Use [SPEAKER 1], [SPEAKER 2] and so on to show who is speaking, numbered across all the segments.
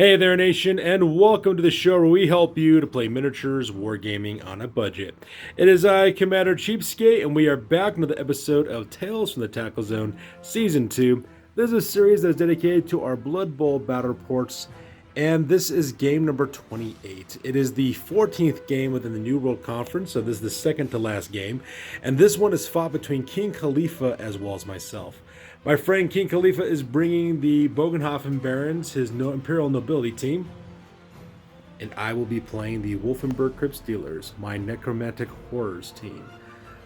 [SPEAKER 1] Hey there, nation, and welcome to the show where we help you to play miniatures wargaming on a budget. It is I, Commander Cheapskate, and we are back with another episode of Tales from the Tackle Zone Season 2. This is a series that is dedicated to our Blood Bowl battle reports, and this is game number 28. It is the 14th game within the New World Conference, so this is the second to last game, and this one is fought between King Khalifa as well as myself. My friend King Khalifa is bringing the Bogenhafen Barons, his Imperial Nobility team, and I will be playing the Wolfenburg Crypt-Stealers, my Necromantic Horrors team.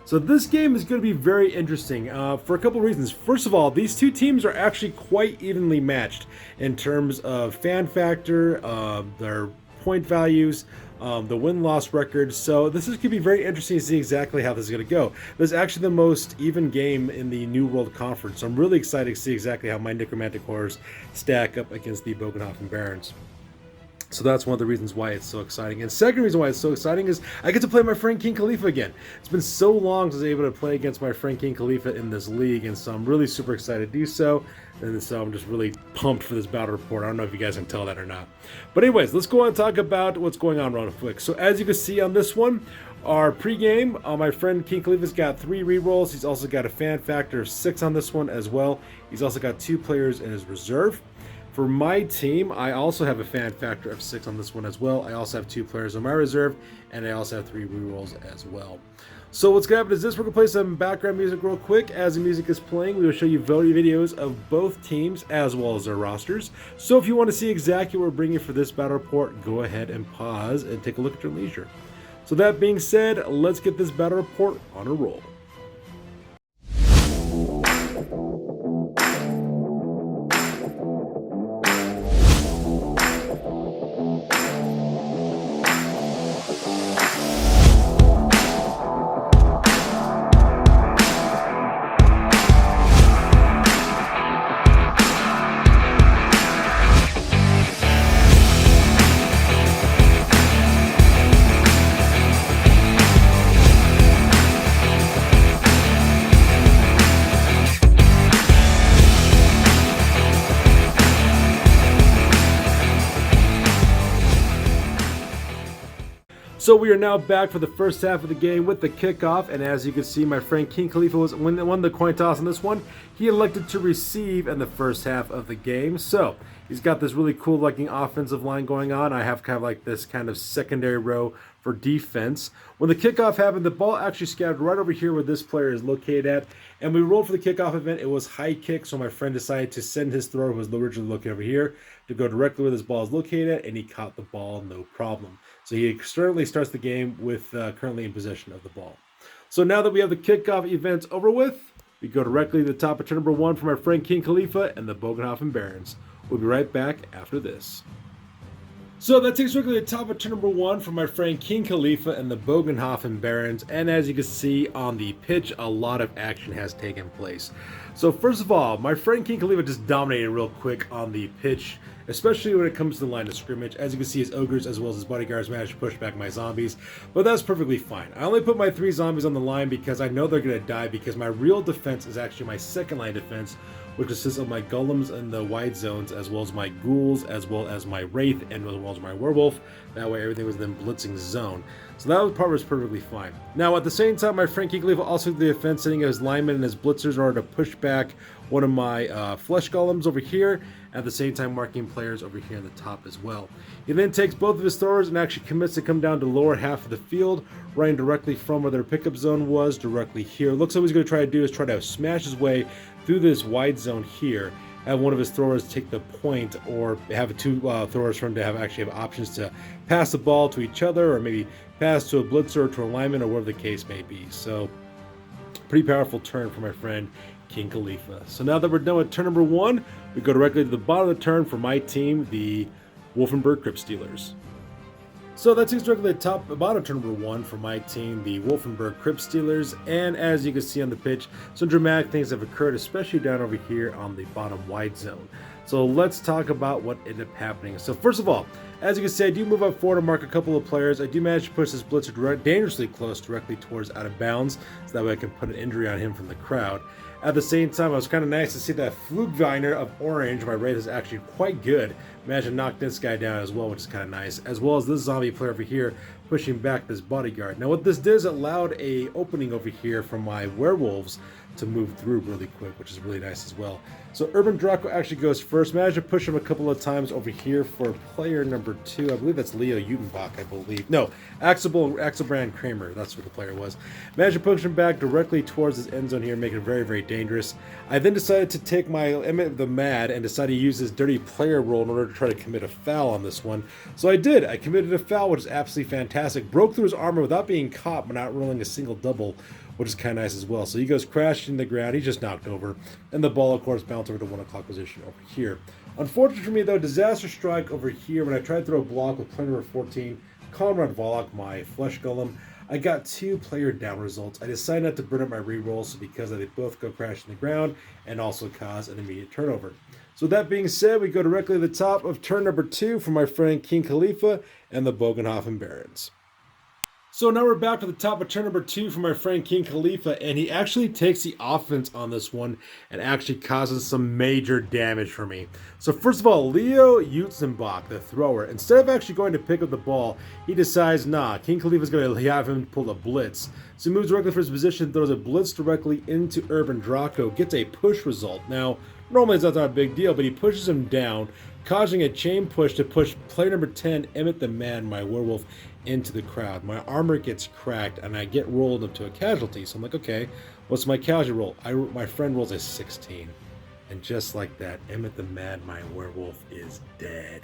[SPEAKER 1] So this game is going to be very interesting for a couple of reasons. First of all, these two teams are actually quite evenly matched in terms of fan factor, their point values, the win-loss record. So this is going to be very interesting to see exactly how this is going to go. This is actually the most even game in the New World Conference. So I'm really excited to see exactly how my Necromantic Horrors stack up against the Bogenhafen Barons. So that's one of the reasons why it's so exciting. And second reason why it's so exciting is I get to play my friend King Khalifa again. It's been so long since I was able to play against my friend King Khalifa in this league, and so I'm really super excited to do so. And so I'm just really pumped for this battle report. I don't know if you guys can tell that or not. But anyways, let's go on and talk about what's going on real quick. So as you can see on this one, our pregame, my friend King Khalifa's got 3 rerolls. He's also got a fan factor of 6 on this one as well. He's also got 2 players in his reserve. For my team, I also have a fan factor of 6 on this one as well. I also have 2 players on my reserve, and I also have 3 rerolls as well. So what's going to happen is this. We're going to play some background music real quick. As the music is playing, we will show you videos of both teams as well as their rosters. So if you want to see exactly what we're bringing for this battle report, go ahead and pause and take a look at your leisure. So that being said, let's get this battle report on a roll. So we are now back for the first half of the game with the kickoff, and as you can see, my friend King Khalifa won the coin toss on this one. He elected to receive in the first half of the game. So he's got this really cool looking offensive line going on. I have kind of like this kind of secondary row for defense. When the kickoff happened, the ball actually scattered right over here where this player is located at, and we rolled for the kickoff event. It was high kick, so my friend decided to send his thrower, who was originally located over here, to go directly where this ball is located at, and he caught the ball no problem. So he certainly starts the game with currently in possession of the ball. So now that we have the kickoff events over with, we go directly to the top of turn number 1 from our friend King Khalifa and the Bogenhafen Barons. We'll be right back after this. So that takes us directly to the top of turn number 1 from my friend King Khalifa and the Bogenhafen Barons. And as you can see on the pitch, a lot of action has taken place. So first of all, my friend King Khalifa just dominated real quick on the pitch, especially when it comes to the line of scrimmage. As you can see, his ogres as well as his bodyguards managed to push back my zombies, but that's perfectly fine. I only put my 3 zombies on the line because I know they're going to die, because my real defense is actually my second line defense, which consists of my golems in the wide zones, as well as my ghouls, as well as my wraith, and as well as my werewolf. That way everything was in blitzing zone. So that part was perfectly fine. Now at the same time, my friend King Khalifa also did the defense, sitting his linemen and his blitzers in order to push back one of my flesh golems over here, at the same time marking players over here in the top as well. He then takes both of his throwers and actually commits to come down to the lower half of the field, running directly from where their pickup zone was, directly here. Looks like what he's going to try to do is try to smash his way through this wide zone here, have one of his throwers take the point, or have 2 throwers for him to actually have options to pass the ball to each other, or maybe pass to a blitzer or to a lineman, or whatever the case may be. So pretty powerful turn for my friend King Khalifa. So now that we're done with turn number 1, we go directly to the bottom of the turn for my team, the Wolfenburg Crypt-Stealers. So that takes directly to the top, bottom of turn number 1 for my team, the Wolfenburg Crypt-Stealers. And as you can see on the pitch, some dramatic things have occurred, especially down over here on the bottom wide zone. So let's talk about what ended up happening. So first of all, as you can see, I do move up forward to mark a couple of players. I do manage to push this blitzer dangerously close, directly towards out of bounds, so that way I can put an injury on him from the crowd. At the same time, it was kind of nice to see that Flugviner of orange, my raid is actually quite good. Managed to knock this guy down as well, which is kind of nice. As well as this zombie player over here pushing back this bodyguard. Now what this did is it allowed a opening over here for my werewolves to move through really quick, which is really nice as well. So Urban Draco actually goes first. Managed to push him a couple of times over here for player number 2. I believe that's Leo Utenbach, I believe. No, Axelbrand Kramer, that's what the player was. Managed to push him back directly towards his end zone here, making it very, very dangerous. I then decided to take my Emmett the Mad and decided to use this dirty player role in order to try to commit a foul on this one. So I did. I committed a foul, which is absolutely fantastic. Broke through his armor without being caught, but not rolling a single double, which is kind of nice as well. So he goes crashing to the ground. He's just knocked over. And the ball, of course, bounced over to 1 o'clock position over here. Unfortunately for me, though, disaster strike over here when I tried to throw a block with player number 14, Conrad Volok, my flesh golem. I got 2 player down results. I decided not to burn up my rerolls because they both go crash in the ground and also cause an immediate turnover. So that being said, we go directly to the top of turn number 2 for my friend King Khalifa and the Bogenhafen Barons. So now we're back to the top of turn number 2 for my friend King Khalifa, and he actually takes the offense on this one and actually causes some major damage for me. So first of all, Leo Utzenbach, the thrower, instead of actually going to pick up the ball, he decides, nah, King Khalifa's going to have him pull a blitz. So he moves directly for his position, throws a blitz directly into Urban Draco, gets a push result. Now, normally it's not a big deal, but he pushes him down, causing a chain push to push player number 10, Emmett the Man, my werewolf, into the crowd. My armor gets cracked and I get rolled up to a casualty. So I'm like, okay, what's my casualty roll? My friend rolls a 16. And just like that, Emmett the Mad, my werewolf, is dead.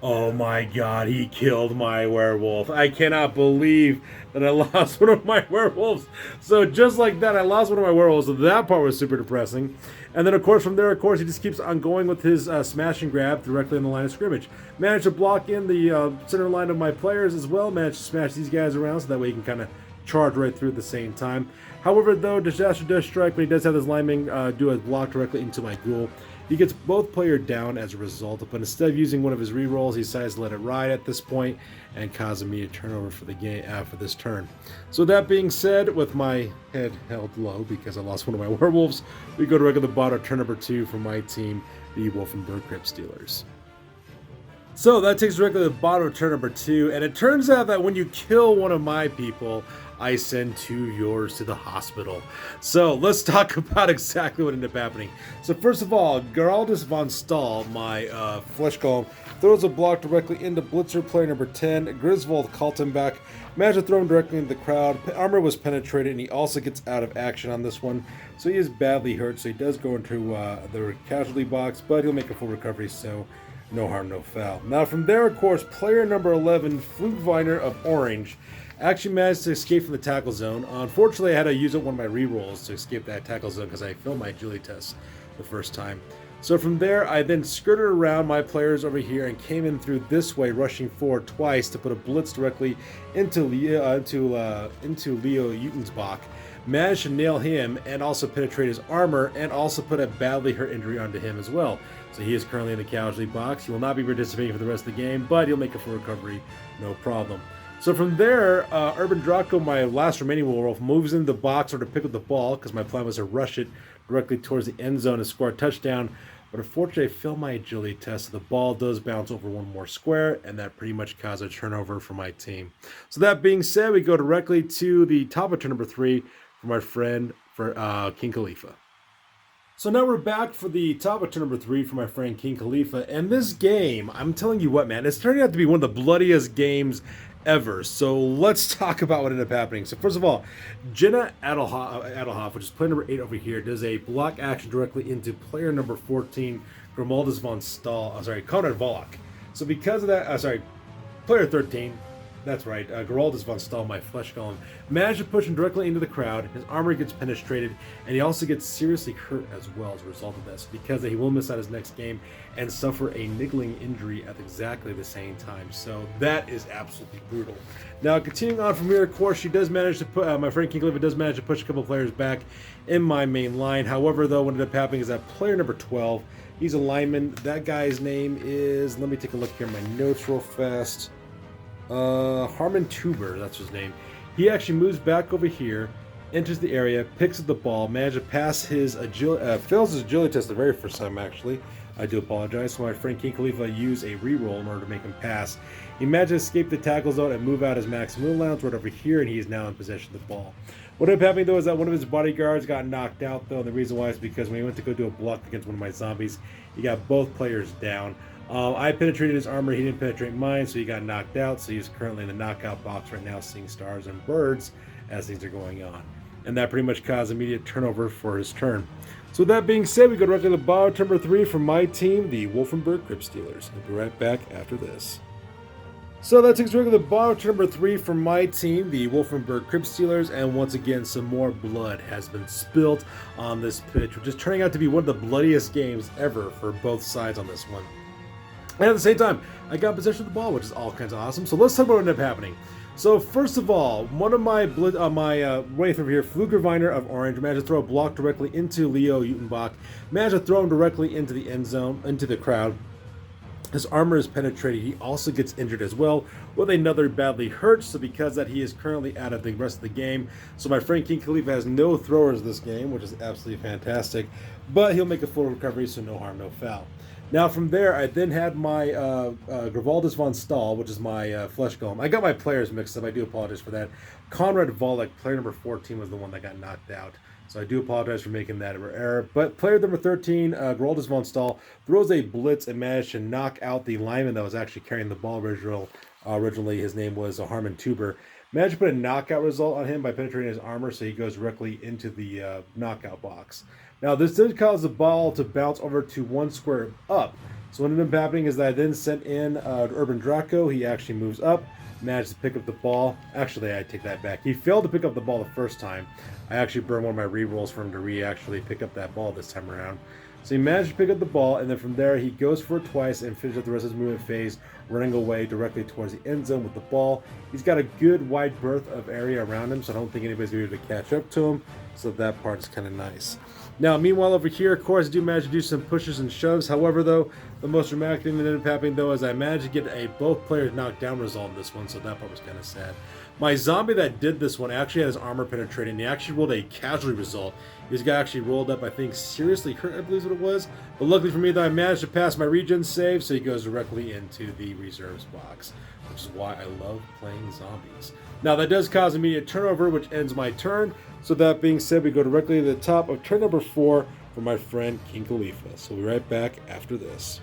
[SPEAKER 1] Oh my god, he killed my werewolf. I cannot believe that I lost one of my werewolves. So just like that, I lost one of my werewolves. So that part was super depressing. And then, of course, from there, of course, he just keeps on going with his smash and grab directly in the line of scrimmage. Managed to block in the center line of my players as well. Managed to smash these guys around so that way he can kind of charge right through at the same time. However, though, disaster does strike when he does have his lineman do a block directly into my ghoul. He gets both players down as a result, but instead of using one of his rerolls, he decides to let it ride at this point and cause me a turnover for the game for this turn. So that being said, with my head held low because I lost one of my werewolves, we go directly to the bottom of turn number 2 for my team, the Wolfenburg Crypt-Stealers. So that takes directly to the bottom of turn number 2, and it turns out that when you kill one of my people, I send 2 yours to the hospital. So let's talk about exactly what ended up happening. So first of all, Geraldus von Stahl, my flesh golem, throws a block directly into Blitzer player number 10, Griswold Kaltenbach. Managed to throw him directly into the crowd. Armor was penetrated, and he also gets out of action on this one. So he is badly hurt, so he does go into the casualty box, but he'll make a full recovery, so no harm, no foul. Now from there, of course, player number 11, Flugviner of Orange, actually managed to escape from the tackle zone. Unfortunately, I had to use up one of my rerolls to escape that tackle zone because I failed my agility test the first time. So from there, I then skirted around my players over here and came in through this way, rushing forward twice to put a blitz directly into Leo Utensbach. Managed to nail him and also penetrate his armor and also put a badly hurt injury onto him as well. So he is currently in the casualty box. He will not be participating for the rest of the game, but he'll make a full recovery, no problem. So from there, Urban Draco, my last remaining werewolf, moves into the box or to pick up the ball because my plan was to rush it directly towards the end zone and score a touchdown. But unfortunately, I failed my agility test, so the ball does bounce over one more square, and that pretty much caused a turnover for my team. So that being said, we go directly to the top of turn number 3 for my friend King Khalifa. So now we're back for the top of turn number 3 for my friend King Khalifa. And this game, I'm telling you what, man, it's turning out to be one of the bloodiest games ever. So let's talk about what ended up happening. So first of all, Jenna Adelhoff, which is player number 8 over here, does a block action directly into player number 14, Grimaldus von Stahl, Conrad Volok. So because of that, player 13, that's right, Geraldus von Stahl, my flesh golem, managed to push him directly into the crowd. His armor gets penetrated, and he also gets seriously hurt as well as a result of this, because he will miss out his next game and suffer a niggling injury at exactly the same time. So that is absolutely brutal. Now, continuing on from here, of course, she does manage to put, my friend King Khalifa does manage to push a couple players back in my main line. However, though, what ended up happening is that player number 12, he's a lineman. That guy's name is, let me take a look here in my notes real fast. Harmon Tuber, that's his name. He actually moves back over here, enters the area, picks up the ball, manages to pass his agility, fails his agility test the very first time, actually. I do apologize. So my friend King Khalifa used a reroll in order to make him pass. He managed to escape the tackle zone and move out his maximum allowance right over here, and he is now in possession of the ball. What ended up happening, though, is that one of his bodyguards got knocked out, though, and the reason why is because when he went to go do a block against one of my zombies, he got both players down. I penetrated his armor, he didn't penetrate mine, so he got knocked out, so he's currently in the knockout box right now, seeing stars and birds as things are going on. And that pretty much caused immediate turnover for his turn. So with that being said, we go directly to the bottom number 3 from my team, the Wolfenburg Crypt-Stealers. We'll be right back after this. So that takes us directly to the bottom number 3 from my team, the Wolfenburg Crypt-Stealers, and once again, some more blood has been spilt on this pitch, which is turning out to be one of the bloodiest games ever for both sides on this one. And at the same time, I got possession of the ball, which is all kinds of awesome. So let's talk about what ended up happening. So first of all, one of my way through here, Flugerviner of Orange, managed to throw a block directly into Leo Utenbach, managed to throw him directly into the end zone, into the crowd. His armor is penetrated. He also gets injured as well, with another badly hurt. So because that, he is currently out of the rest of the game. So my friend King Khalifa has no throwers this game, which is absolutely fantastic. But he'll make a full recovery, so no harm, no foul. Now from there, I then had my Grivaldus von Stahl, which is my flesh golem. I got my players mixed up. I do apologize for that. Conrad Volek, player number 14, was the one that got knocked out. So I do apologize for making that error. But player number 13, Grivaldus von Stahl, throws a blitz and managed to knock out the lineman that was actually carrying the ball originally. His name was Harmon Tuber. Managed to put a knockout result on him by penetrating his armor, so he goes directly into the knockout box. Now, this did cause the ball to bounce over to one square up. So what ended up happening is that I then sent in Urban Draco. He actually moves up, managed to pick up the ball. Actually, I take that back. He failed to pick up the ball the first time. I actually burned one of my re-rolls for him to actually pick up that ball this time around. So he managed to pick up the ball, and then from there, he goes for it twice and finishes up the rest of his movement phase, running away directly towards the end zone with the ball. He's got a good wide berth of area around him, so I don't think anybody's going to be able to catch up to him. So that part is kind of nice. Now, meanwhile, over here, of course, I do manage to do some pushes and shoves. However, though, the most dramatic thing that ended up happening, though, is I managed to get a both players knocked down result in this one, so that part was kind of sad. My zombie that did this one actually had his armor penetrated, and he actually rolled a casualty result. This guy actually rolled up, I think, seriously hurt, I believe is what it was. But luckily for me, though, I managed to pass my regen save, so he goes directly into the reserves box, which is why I love playing zombies. Now, that does cause immediate turnover, which ends my turn. So that being said, we go directly to the top of turn number 4 for my friend King Khalifa. So we'll be right back after this.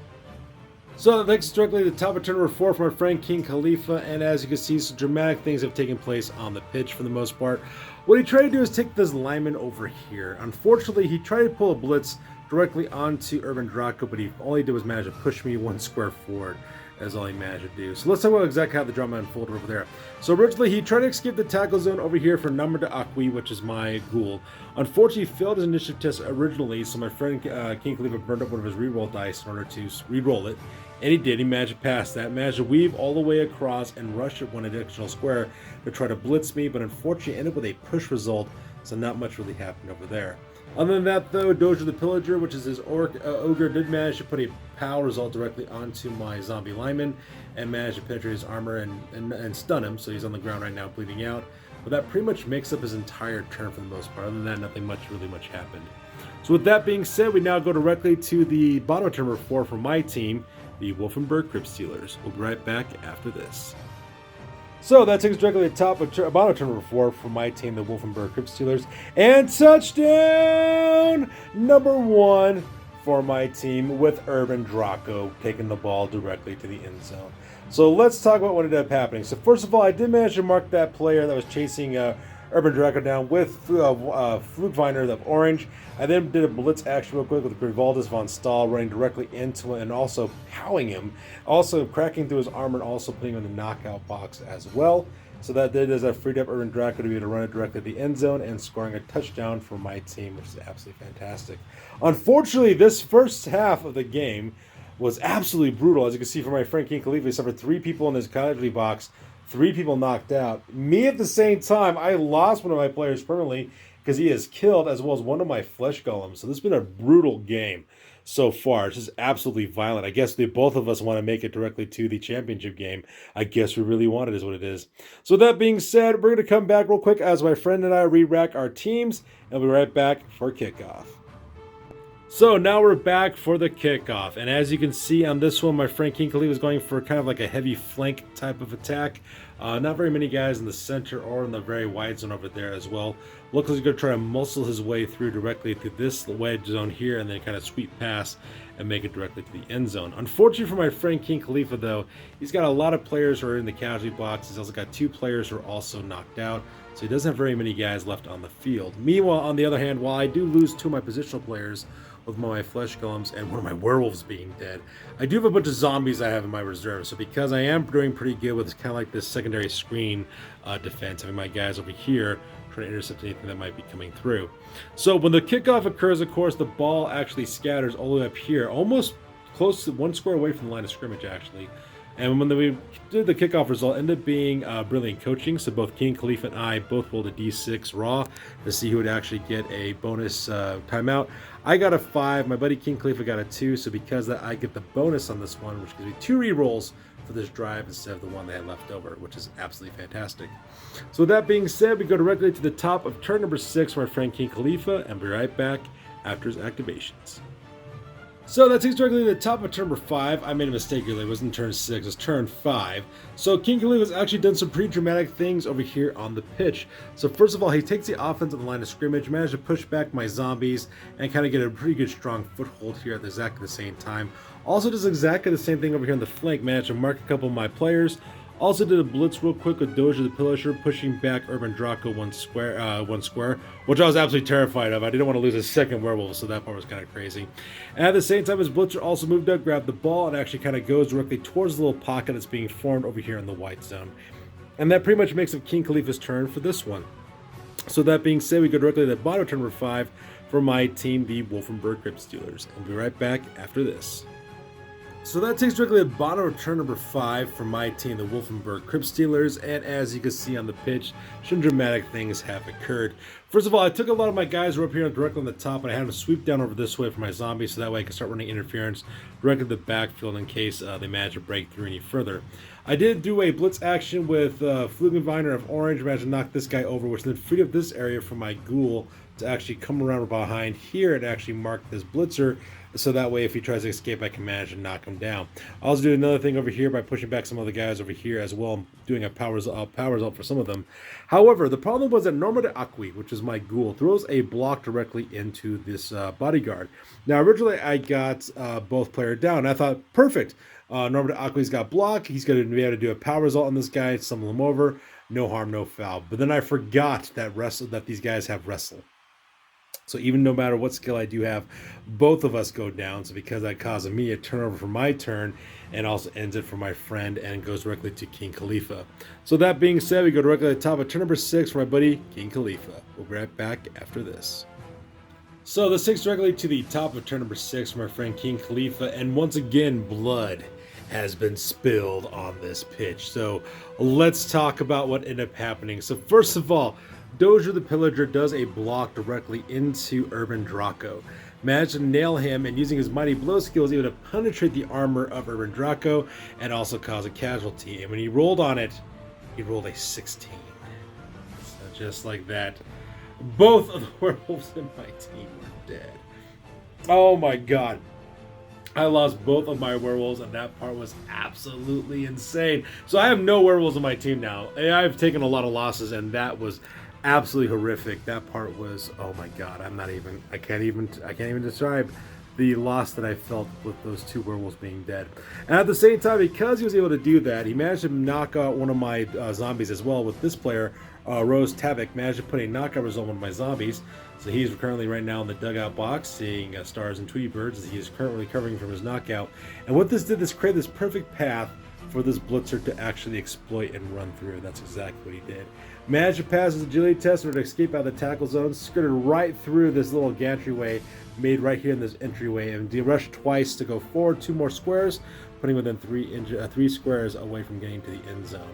[SPEAKER 1] So that takes us directly to the top of turn number 4 for my friend King Khalifa, and as you can see, some dramatic things have taken place on the pitch for the most part. What he tried to do is take this lineman over here. Unfortunately, he tried to pull a blitz directly onto Urban Draco, but all he did was manage to push me one square forward. That's all he managed to do. So let's talk about exactly how the drama unfolded over there. So originally, he tried to escape the tackle zone over here for Number de Acqui, which is my ghoul. Unfortunately, he failed his initiative test originally, so my friend King Khalifa burned up one of his reroll dice in order to re-roll it. And he did. He managed to pass that. Managed to weave all the way across and rush at one additional square to try to blitz me, but unfortunately ended with a push result, so not much really happened over there. Other than that, though, Doja the Pillager, which is his ogre, did manage to put a POW result directly onto my zombie lineman and managed to penetrate his armor and stun him, so he's on the ground right now bleeding out. But that pretty much makes up his entire turn for the most part. Other than that, nothing really much happened. So with that being said, we now go directly to the bottom of turn number 4 for my team, the Wolfenburg Crypt-Stealers. We'll be right back after this. So that takes us directly to the top of bottom of turn number 4 for my team, the Wolfenburg Crypt-Stealers. And touchdown number 1 for my team with Urban Draco taking the ball directly to the end zone. So let's talk about what ended up happening. So first of all, I did manage to mark that player that was chasing Urban Draco down with Flugviner of Orange. I then did a blitz action real quick with Grivaldus von Stahl running directly into him and also powing him, also cracking through his armor and also putting him in the knockout box as well. So that did is I freed up Urban Draco to be able to run it directly to the end zone and scoring a touchdown for my team, which is absolutely fantastic. Unfortunately, this first half of the game was absolutely brutal. As you can see from my friend King Khalifa, he suffered 3 people in his casualty box, 3 people knocked out. Me at the same time, I lost one of my players permanently because he is killed, as well as one of my flesh golems. So this has been a brutal game. so far. It's just absolutely violent. I guess both of us want to make it directly to the championship game. I guess we really want it, is what it is. So that being said, we're going to come back real quick as my friend and I re-rack our teams, and we'll be right back for kickoff. So now we're back for the kickoff, and as you can see on this one, my friend King Khalifa was going for kind of like a heavy flank type of attack. Not very many guys in the center or in the very wide zone over there as well. Looks like he's going to try to muscle his way through directly to this wedge zone here and then kind of sweep past and make it directly to the end zone. Unfortunately for my friend King Khalifa, though, he's got a lot of players who are in the casualty box. He's also got 2 players who are also knocked out, so he doesn't have very many guys left on the field. Meanwhile, on the other hand, while I do lose 2 of my positional players, with my flesh golems and one of my werewolves being dead, I do have a bunch of zombies I have in my reserve. So because I am doing pretty good with kind of like this secondary screen defense, having my guys over here trying to intercept anything that might be coming through. So when the kickoff occurs, of course, the ball actually scatters all the way up here, almost close to 1 square away from the line of scrimmage, actually. And when we did the kickoff result, ended up being brilliant coaching. So both King Khalifa and I both rolled a d6 raw to see who would actually get a bonus timeout. I got a 5. My buddy King Khalifa got a 2. So because of that, I get the bonus on this one, which gives me 2 re-rolls for this drive instead of the one they had left over, which is absolutely fantastic. So with that being said, we go directly to the top of turn number 6 for our friend King Khalifa, and be right back after his activations. So that takes directly to the top of turn number 5. I made a mistake earlier. It wasn't turn 6, it was turn 5. So King Khalifa has actually done some pretty dramatic things over here on the pitch. So first of all, he takes the offense on the line of scrimmage, managed to push back my zombies, and kind of get a pretty good strong foothold here at exactly the same time. Also does exactly the same thing over here on the flank, managed to mark a couple of my players. Also did a blitz real quick with Doja the Pillager, pushing back Urban Draco one square, which I was absolutely terrified of. I didn't want to lose a second werewolf, so that part was kind of crazy. And at the same time, his blitzer also moved up, grabbed the ball, and actually kind of goes directly towards the little pocket that's being formed over here in the white zone. And that pretty much makes it King Khalifa's turn for this one. So that being said, we go directly to the bottom of turn number 5 for my team, the Wolfenburg Crypt-Stealers. And we'll be right back after this. So that takes directly to the bottom of turn number 5 for my team, the Wolfenburg Crypt-Stealers, and as you can see on the pitch, some dramatic things have occurred. First of all, I took a lot of my guys who were up here directly on the top, and I had them sweep down over this way for my zombies, so that way I can start running interference directly to the backfield in case they manage to break through any further. I did do a blitz action with Flugenviner of Orange, managed to knock this guy over, which then freed up this area for my ghoul to actually come around behind here and actually mark this blitzer, so that way if he tries to escape I can manage to knock him down. I also do another thing over here by pushing back some other guys over here as well, doing a power result for some of them. However, the problem was that Norma de Acqui, which is my ghoul, throws a block directly into this bodyguard. Now originally I got both players down, and I thought, perfect, Norma de Acqui's got block, he's going to be able to do a power result on this guy, stumble him over, no harm, no foul. But then I forgot that these guys have wrestle. So even no matter what skill I do have, both of us go down. So because that caused me a turnover for my turn, and also ends it for my friend and goes directly to King Khalifa. So that being said, we go directly to the top of turn number 6 for my buddy King Khalifa. We'll be right back after this. So this takes directly to the top of turn number 6 for my friend King Khalifa, and once again, blood has been spilled on this pitch. So let's talk about what ended up happening. So first of all, Doja the Pillager does a block directly into Urban Draco. Managed to nail him, and using his mighty blow skill was able to penetrate the armor of Urban Draco and also cause a casualty. And when he rolled on it, he rolled a 16. So just like that, both of the werewolves in my team were dead. Oh my god. I lost both of my werewolves, and that part was absolutely insane. So I have no werewolves on my team now. I've taken a lot of losses, and that was absolutely horrific. That part was, oh my god, I can't even describe the loss that I felt with those 2 werewolves being dead. And at the same time, because he was able to do that, he managed to knock out one of my zombies as well with this player, Rose Tavik, managed to put a knockout result on one of my zombies. So he's currently right now in the dugout box, seeing stars and Tweety birds as he is currently recovering from his knockout. And what this did, this created this perfect path for this blitzer to actually exploit and run through. That's exactly what he did. Managed to pass his agility test in order to escape out of the tackle zone, skirted right through this little gantry made right here in this entryway, and rushed twice to go forward 2 more squares, putting within 3 squares away from getting to the end zone.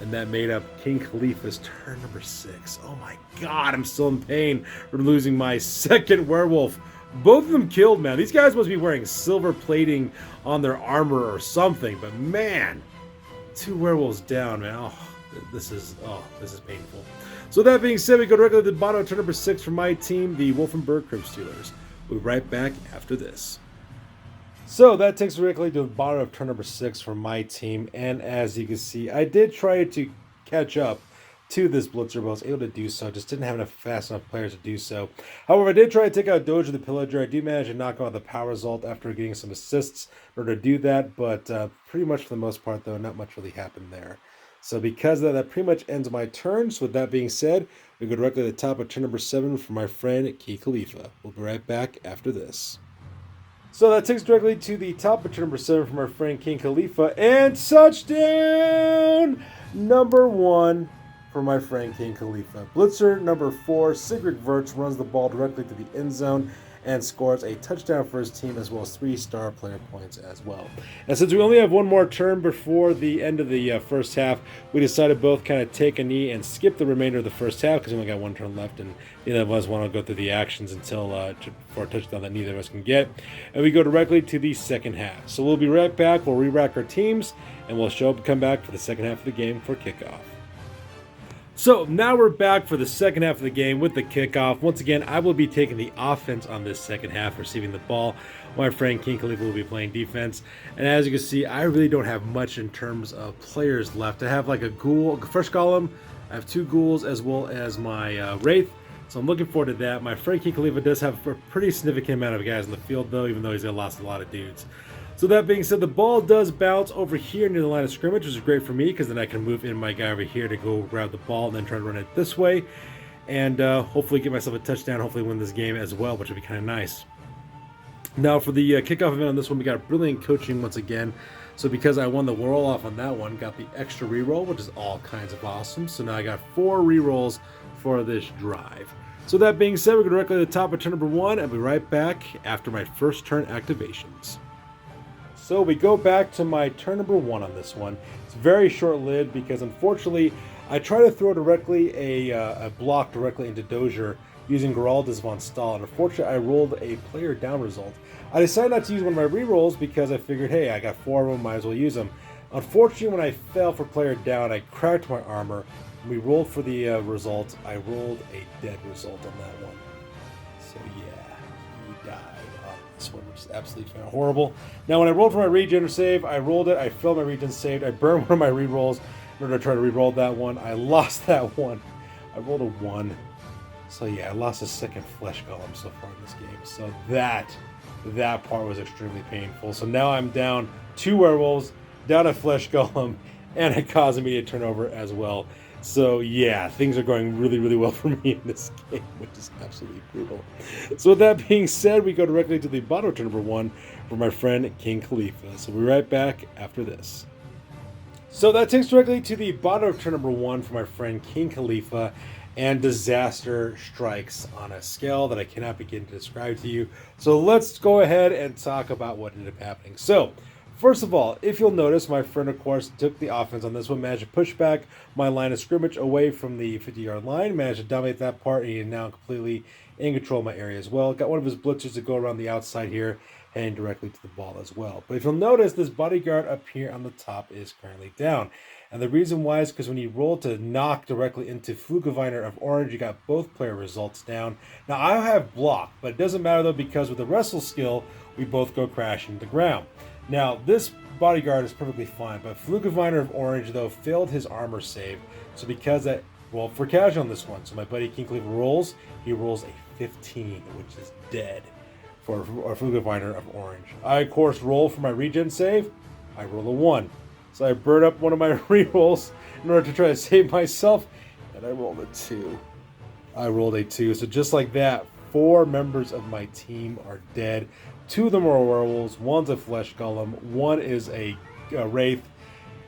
[SPEAKER 1] And that made up King Khalifa's turn number 6. Oh my god, I'm still in pain for losing my second werewolf Both of them killed, man. These guys must be wearing silver plating on their armor or something. But man, 2 werewolves down, man. Oh, this is painful. So that being said, we go directly to the bottom of turn number 6 for my team, the Wolfenburg Crypt-Stealers. We'll be right back after this. So that takes us directly to the bottom of turn number 6 for my team, and as you can see, I did try to catch up to this blitzer, but I was able to do so. Just didn't have enough fast enough players to do so. However, I did try to take out Doge the Pillager. I do manage to knock out the power result after getting some assists in order to do that, but pretty much for the most part, though, not much really happened there. So because of that pretty much ends my turn. So with that being said, we go directly to the top of turn number 7 for my friend King Khalifa. We'll be right back after this. So that takes directly to the top of turn number 7 from our friend King Khalifa. And touchdown number 1 for my friend King Khalifa. Blitzer number 4, Sigrid Wirtz, runs the ball directly to the end zone and scores a touchdown for his team, as well as 3 star player points as well. And since we only have one more turn before the end of the first half, we decided both kind of take a knee and skip the remainder of the first half because we only got one turn left, and neither of us want to go through the actions until for a touchdown that neither of us can get. And we go directly to the second half. So we'll be right back. We'll re-rack our teams, and we'll come back for the second half of the game for kickoff. So now we're back for the second half of the game with the kickoff. Once again, I will be taking the offense on this second half, receiving the ball. My friend King Khalifa will be playing defense. And as you can see, I really don't have much in terms of players left. I have like a ghoul, first column. I have 2 ghouls as well as my Wraith. So I'm looking forward to that. My friend King Khalifa does have a pretty significant amount of guys in the field, though, even though he's lost a lot of dudes. So that being said, the ball does bounce over here near the line of scrimmage, which is great for me because then I can move in my guy over here to go grab the ball and then try to run it this way and hopefully get myself a touchdown, hopefully win this game as well, which would be kind of nice. Now for the kickoff event on this one, we got brilliant coaching once again. So because I won the roll-off on that one, got the extra reroll, which is all kinds of awesome. So now I got 4 rerolls for this drive. So that being said, we're going directly to the top of turn number 1 and be right back after my first turn activations. So we go back to my turn number 1 on this one. It's very short-lived because unfortunately I try to throw directly a block directly into Dozier using Geraldus von Stahl, and unfortunately I rolled a player down result. I decided not to use one of my rerolls because I figured, hey, I got 4 of them, might as well use them. Unfortunately, when I fell for player down, I cracked my armor. When we rolled for the result, I rolled a dead result on that one. So yeah, he died on this one, which is absolutely horrible. Now, when I rolled for my regen save, I rolled it, I failed my regen save, I burned one of my rerolls in order to try to re-roll that one. I lost that one. I rolled a 1. So yeah, I lost a second flesh golem so far in this game. So that part was extremely painful. So now I'm down 2 werewolves, down a flesh golem, and it caused me to turn over as well. So yeah, things are going really, really well for me in this game, which is absolutely brutal. So with that being said, we go directly to the bottom of turn number 1 for my friend King Khalifa. So we'll be right back after this. So that takes directly to the bottom of turn number 1 for my friend King Khalifa, and disaster strikes on a scale that I cannot begin to describe to you. So let's go ahead and talk about what ended up happening. So first of all, if you'll notice, my friend, of course, took the offense on this one, managed to push back my line of scrimmage away from the 50-yard line, managed to dominate that part, and he is now completely in control of my area as well. Got one of his blitzers to go around the outside here, heading directly to the ball as well. But if you'll notice, this bodyguard up here on the top is currently down. And the reason why is because when you roll to knock directly into Flugewiner of Orange, you got both player results down. Now, I have block, but it doesn't matter though, because with the wrestle skill, we both go crashing to the ground. Now, this bodyguard is perfectly fine, but Flugewiner of Orange, though, failed his armor save. So because that, well, for casual on this one, so my buddy King Khalifa rolls, he rolls a 15, which is dead for Flugewiner of Orange. I, of course, roll for my regen save. I roll a 1. So I burn up one of my rerolls in order to try to save myself, and I rolled a 2. I rolled a 2. So just like that, 4 members of my team are dead. 2 of them are werewolves. 1's a flesh golem. 1 is a wraith.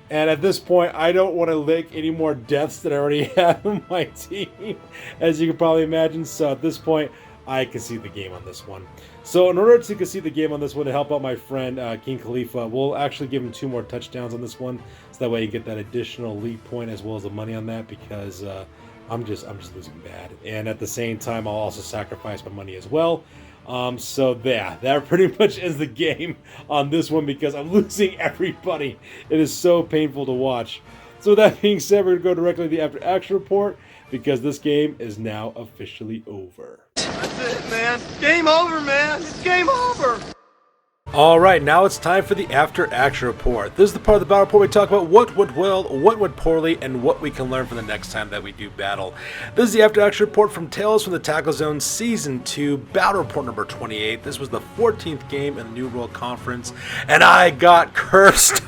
[SPEAKER 1] And at this point, I don't want to lick any more deaths that I already have in my team, as you can probably imagine. So at this point, I concede the game on this one. So in order to concede the game on this one to help out my friend King Khalifa, we'll actually give him 2 more touchdowns on this one, so that way you get that additional lead point as well as the money on that, because I'm just losing bad. And at the same time, I'll also sacrifice my money as well So yeah, that pretty much ends the game on this one because I'm losing everybody. It is so painful to watch. So with that being said, we're going to go directly to the after action report because this game is now officially over.
[SPEAKER 2] That's it, man. Game over, man. It's game over.
[SPEAKER 1] Alright, now it's time for the After Action Report. This is the part of the battle report we talk about what went well, what went poorly, and what we can learn for the next time that we do battle. This is the After Action Report from Tales from the Tackle Zone Season 2, Battle Report number 28. This was the 14th game in the New World Conference, and I got cursed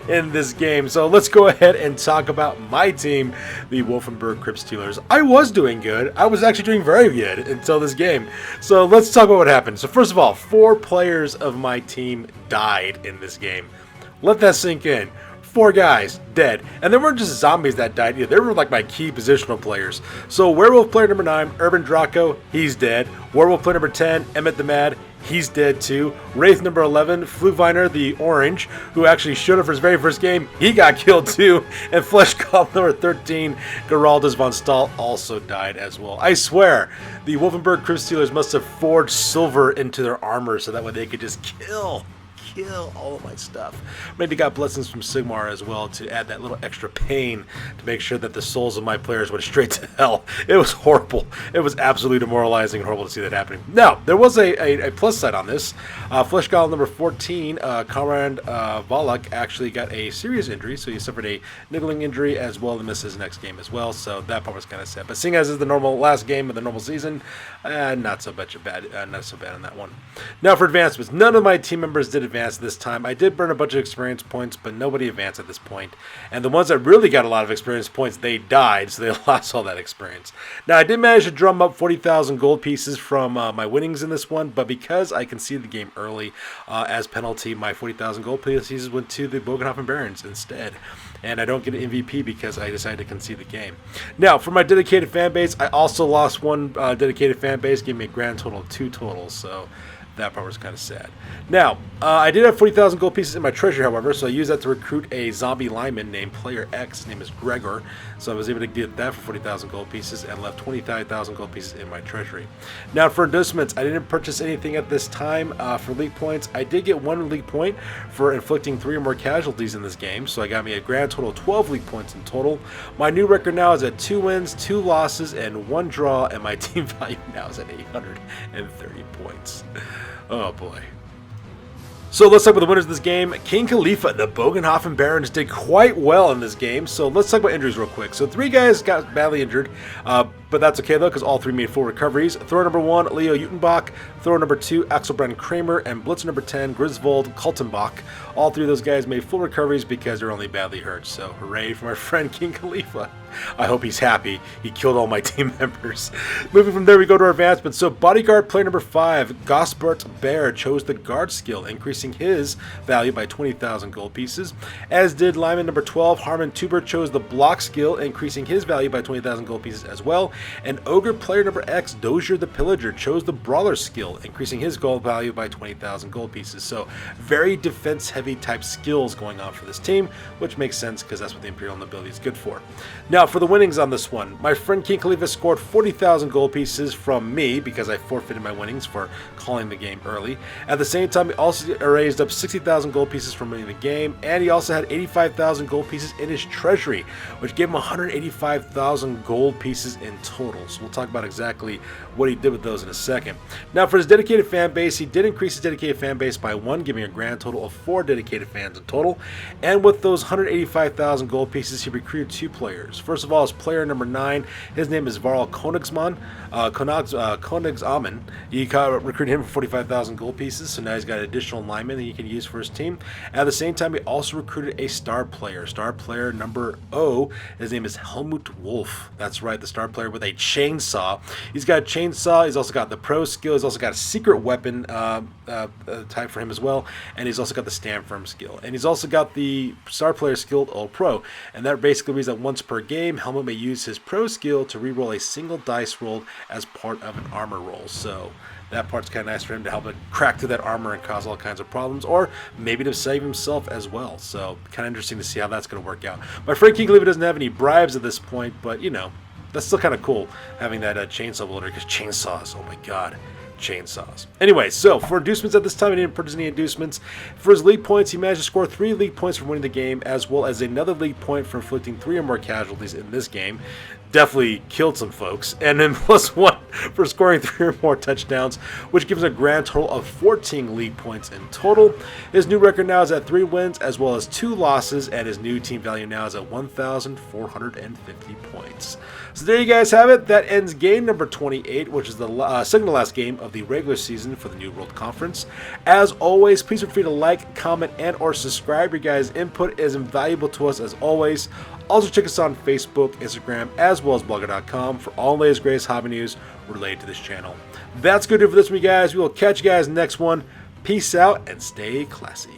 [SPEAKER 1] in this game. So let's go ahead and talk about my team, the Wolfenburg Crypt-Stealers. I was doing good. I was actually doing very good until this game. So let's talk about what happened. So first of all, 4 players of my team died in this game. Let that sink in. 4 guys dead. And they weren't just zombies that died either. They were like my key positional players. So Werewolf player number 9, Urban Draco, he's dead. Werewolf player number 10, Emmett the Mad, he's dead too. Wraith number 11, Fluviner the Orange, who actually showed up for his very first game, he got killed too. And Flesh Goblin number 13, Geraldus von Stahl, also died as well. I swear, the Wolfenburg Crypt-Stealers must have forged silver into their armor so that way they could just kill all of my stuff. Maybe got blessings from Sigmar as well to add that little extra pain to make sure that the souls of my players went straight to hell. It was horrible. It was absolutely demoralizing and horrible to see that happening. Now, there was a plus side on this. Flesh Golem number 14, Conrad Volok, actually got a serious injury, so he suffered a niggling injury as well and missed his next game as well, so that part was kind of sad. But seeing as it's the normal last game of the normal season, not so bad on that one. Now for advancements, none of my team members did advance this time. I did burn a bunch of experience points, but nobody advanced at this point. And the ones that really got a lot of experience points, they died, so they lost all that experience. Now, I did manage to drum up 40,000 gold pieces from my winnings in this one, but because I conceded the game early, as penalty, my 40,000 gold pieces went to the Bogenhafen Barons instead. And I don't get an MVP because I decided to concede the game. Now, for my dedicated fan base, I also lost one dedicated fan base, gave me a grand total of 2 totals, so that part was kind of sad. Now, I did have 40,000 gold pieces in my treasury, however, so I used that to recruit a zombie lineman named Player X. His name is Gregor, so I was able to get that for 40,000 gold pieces and left 25,000 gold pieces in my treasury. Now, for endorsements, I didn't purchase anything at this time. For league points, I did get 1 league point for inflicting 3 or more casualties in this game, so I got me a grand total of 12 league points in total. My new record now is at 2 wins, 2 losses, and 1 draw, and my team value now is at 830 points. Oh boy. So let's talk about the winners of this game. King Khalifa, the Bogenhafen Barons, did quite well in this game. So let's talk about injuries real quick. So 3 guys got badly injured, but that's okay though, because all 3 made full recoveries. Thrower number 1, Leo Utenbach. Thrower number 2, Axelbrand Kramer. And Blitzer number 10, Griswold Kaltenbach. All 3 of those guys made full recoveries because they're only badly hurt. So hooray for my friend King Khalifa. I hope he's happy. He killed all my team members. Moving from there, we go to our advancements. So bodyguard player number 5, Gosbert Bear, chose the guard skill, increasing his value by 20,000 gold pieces. As did lineman number 12, Harmon Tuber, chose the block skill, increasing his value by 20,000 gold pieces as well. And ogre player number X, Dozier the Pillager, chose the brawler skill, increasing his gold value by 20,000 gold pieces. So very defense-heavy type skills going on for this team, which makes sense because that's what the Imperial Nobility is good for. Now, for the winnings on this one, my friend King Khalifa scored 40,000 gold pieces from me because I forfeited my winnings for calling the game early. At the same time, he also raised up 60,000 gold pieces from winning the game, and he also had 85,000 gold pieces in his treasury, which gave him 185,000 gold pieces in total. So we'll talk about exactly what he did with those in a second. Now, for his dedicated fan base, he did increase his dedicated fan base by 1, giving a grand total of 4 dedicated fans in total. And with those 185,000 gold pieces, he recruited 2 players. First of all, is player number 9. His name is Varl Koenigsmann. Koenigsamen. He recruited him for 45,000 gold pieces, so now he's got an additional lineman that he can use for his team. At the same time, he also recruited a star player. Star player number O. His name is Helmut Wolf. That's right, the star player with a chainsaw. He's got a chainsaw. He's also got the pro skill. He's also got a secret weapon type for him as well, and he's also got the stand firm skill. And he's also got the star player skilled Old Pro, and that basically means that once per game, Helmut may use his pro skill to reroll a single dice rolled as part of an armor roll. So that part's kind of nice for him to help it crack through that armor and cause all kinds of problems, or maybe to save himself as well. So kind of interesting to see how that's going to work out. My friend King Khalifa doesn't have any bribes at this point, but you know, that's still kind of cool having that chainsaw wielder, because chainsaws, oh my god, chainsaws. Anyway, so for inducements at this time, he didn't purchase any inducements. For his league points, he managed to score 3 league points from winning the game, as well as another league point for inflicting 3 or more casualties in this game. Definitely killed some folks. And then +1 for scoring 3 or more touchdowns, which gives him a grand total of 14 league points in total. His new record now is at 3 wins as well as 2 losses, and his new team value now is at 1,450 points. So there you guys have it. That ends game number 28, which is the second to last game of the regular season for the New World Conference. As always, please feel free to like, comment, and or subscribe. Your guys' input is invaluable to us as always. Also check us on Facebook, Instagram, as well as blogger.com for all the latest greatest hobby news related to this channel. That's good for this one, guys. We will catch you guys next one. Peace out and stay classy.